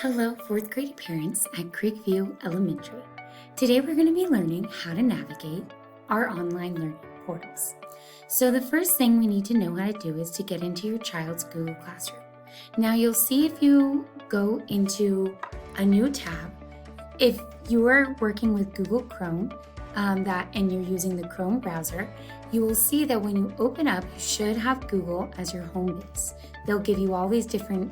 Hello, fourth grade parents at Creekview Elementary. Today we're going to be learning how to navigate our online learning portals. So the first thing we need to know how to do is to get into your child's Google Classroom. Now you'll see if you go into a new tab, if you are working with Google Chrome and you're using the Chrome browser, you will see that when you open up, you should have Google as your home base. They'll give you all these different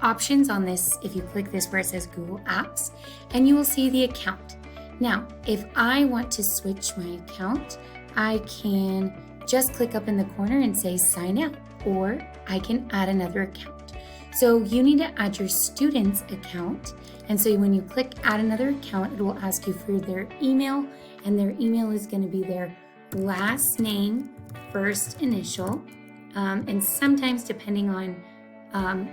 options on this. If you click this where it says Google Apps, and you will see the account. Now, if I want to switch my account, I can just click up in the corner and say sign out, or I can add another account. So you need to add your student's account. And so when you click add another account, it will ask you for their email, and their email is going to be their last name, first initial, and sometimes depending on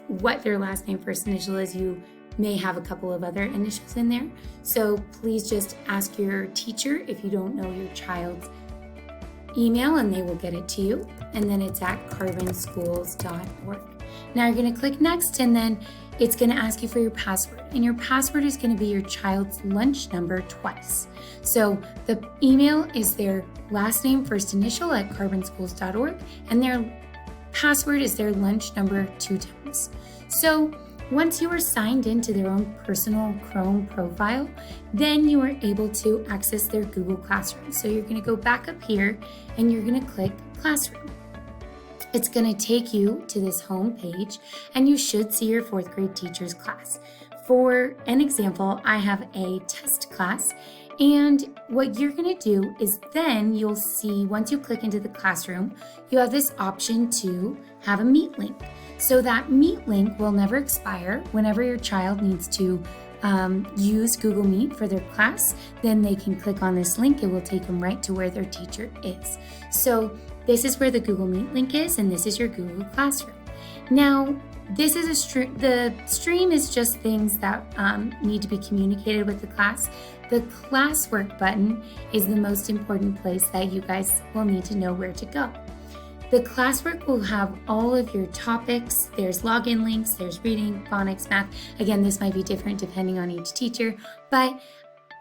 what their last name, first initial is, you may have a couple of other initials in there. So please just ask your teacher if you don't know your child's email, and they will get it to you. And then it's at carbonschools.org. Now you're going to click next, and then it's going to ask you for your password. And your password is going to be your child's lunch number twice. So the email is their last name, first initial at carbonschools.org, and their password is their lunch number 2 times. So once you are signed into their own personal Chrome profile, then you are able to access their Google Classroom. So you're going to go back up here and you're going to click Classroom. It's going to take you to this home page, and you should see your fourth grade teacher's class. For an example, I have a test class. And what you're going to do is then you'll see, once you click into the classroom, you have this option to have a Meet link. So that Meet link will never expire. Whenever your child needs to use Google Meet for their class, then they can click on this link. It will take them right to where their teacher is. So this is where the Google Meet link is, and this is your Google Classroom. Now, this is the stream is just things that need to be communicated with the class. The classwork button is the most important place that you guys will need to know where to go. The classwork will have all of your topics. There's login links, there's reading, phonics, math. Again, this might be different depending on each teacher, but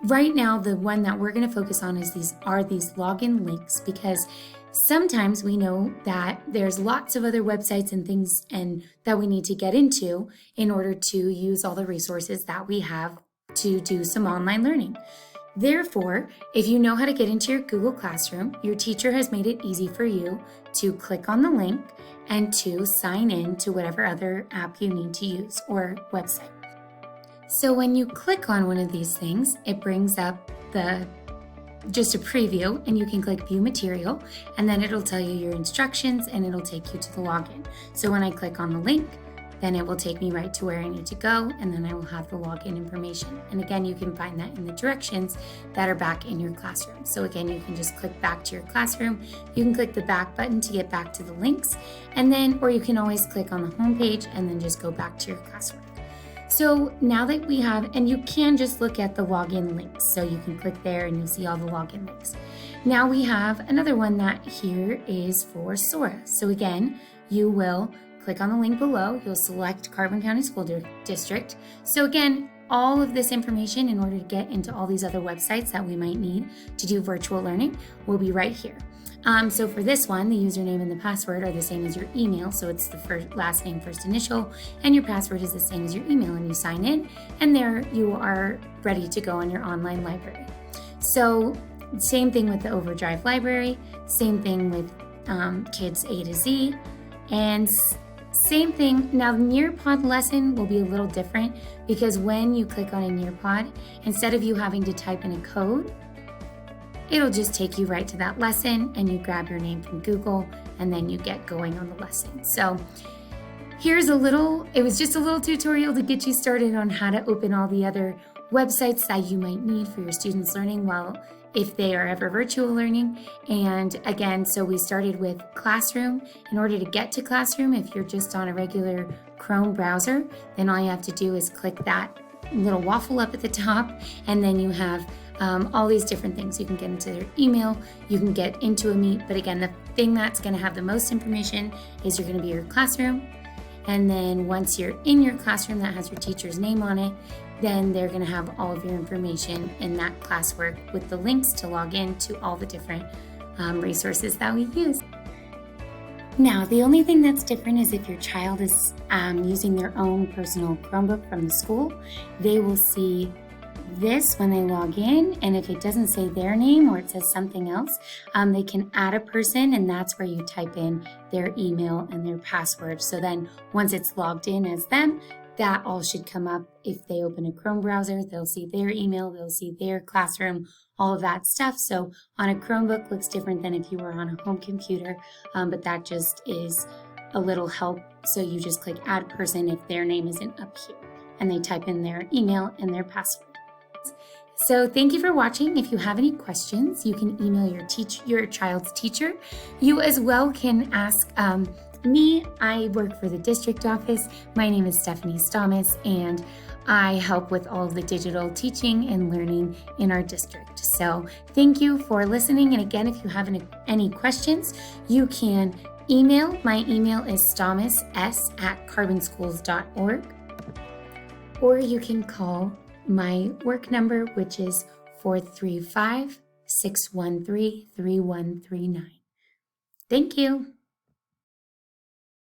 right now the one that we're going to focus on is these login links, because sometimes we know that there's lots of other websites and things and that we need to get into in order to use all the resources that we have to do some online learning. Therefore, if you know how to get into your Google Classroom, your teacher has made it easy for you to click on the link and to sign in to whatever other app you need to use or website. So when you click on one of these things, it brings up just a preview, and you can click view material, and then it'll tell you your instructions and it'll take you to the login. So when I click on the link, then it will take me right to where I need to go, and then I will have the login information. And again, you can find that in the directions that are back in your classroom. So again, you can just click back to your classroom. You can click the back button to get back to the links, and then, or you can always click on the home page and then just go back to your classroom. So now that we have, and you can just look at the login links. So you can click there and you'll see all the login links. Now we have another one that here is for Sora. So again, you will click on the link below. You'll select Carbon County School District. So again, all of this information in order to get into all these other websites that we might need to do virtual learning will be right here. So for this one, the username and the password are the same as your email. So it's the last name, first initial, and your password is the same as your email. And you sign in, and there you are ready to go on your online library. So same thing with the Overdrive library, same thing with Kids A to Z, and same thing. Now, Nearpod lesson will be a little different, because when you click on a Nearpod, instead of you having to type in a code, it'll just take you right to that lesson, and you grab your name from Google, and then you get going on the lesson. So it was just a little tutorial to get you started on how to open all the other websites that you might need for your students' learning if they are ever virtual learning. And again, so we started with Classroom. In order to get to Classroom, if you're just on a regular Chrome browser, then all you have to do is click that little waffle up at the top, and then you have all these different things. You can get into their email, you can get into a Meet, but again, the thing that's going to have the most information is you're going to be your Classroom. And then once you're in your classroom that has your teacher's name on it, then they're going to have all of your information in that classwork with the links to log in to all the different resources that we use. Now, the only thing that's different is if your child is using their own personal Chromebook from the school, they will see this when they log in, and if it doesn't say their name or it says something else, they can add a person, and that's where you type in their email and their password. So then once it's logged in as them, that all should come up. If they open a Chrome browser, they'll see their email, they'll see their classroom, all of that stuff. So on a Chromebook looks different than if you were on a home computer, but that just is a little help. So you just click add person if their name isn't up here, and they type in their email and their password. So thank you for watching. If you have any questions, you can email your child's teacher. You as well can ask me. I work for the district office. My name is Stephanie Stamas, and I help with all of the digital teaching and learning in our district. So thank you for listening. And again, if you have any questions, you can email. My email is stamas@carbonschools.org, or you can call my work number, which is 435-613-3139. Thank you.